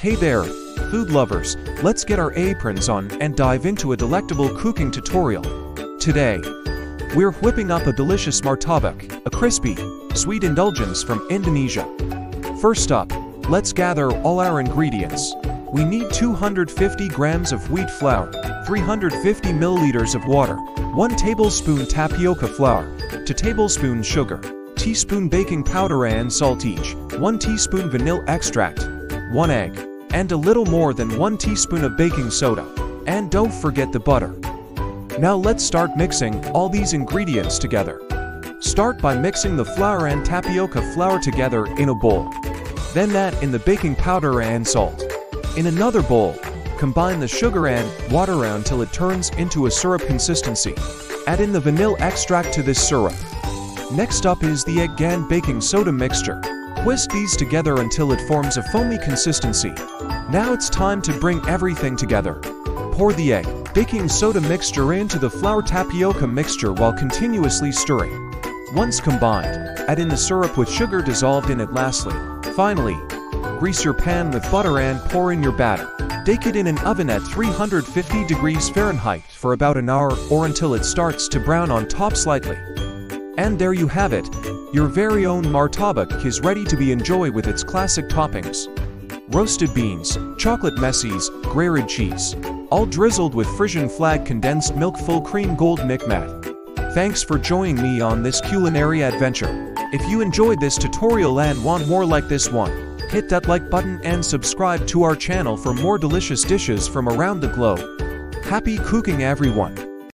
Hey there, food lovers, let's get our aprons on and dive into a delectable cooking tutorial. Today, we're whipping up a delicious martabak, a crispy, sweet indulgence from Indonesia. First up, let's gather all our ingredients. We need 250 grams of wheat flour, 350 milliliters of water, 1 tablespoon tapioca flour, 2 tablespoons sugar, teaspoon baking powder and salt each, 1 teaspoon vanilla extract, 1 egg, and a little more than 1 teaspoon of baking soda. And don't forget the butter. Now let's start mixing all these ingredients together. Start by mixing the flour and tapioca flour together in a bowl. Then add in the baking powder and salt. In another bowl, combine the sugar and water until it turns into a syrup consistency. Add in the vanilla extract to this syrup. Next up is the egg and baking soda mixture. Whisk these together until it forms a foamy consistency. Now it's time to bring everything together. Pour the egg, baking soda mixture into the flour tapioca mixture while continuously stirring. Once combined, add in the syrup with sugar dissolved in it lastly. Finally, grease your pan with butter and pour in your batter. Bake it in an oven at 350 degrees Fahrenheit for about an hour or until it starts to brown on top slightly. And there you have it. Your very own martabak is ready to be enjoyed with its classic toppings. Roasted beans, chocolate messies, grated cheese, all drizzled with Frisian flag condensed milk full cream gold mikmat. Thanks for joining me on this culinary adventure. If you enjoyed this tutorial and want more like this one, hit that like button and subscribe to our channel for more delicious dishes from around the globe. Happy cooking everyone!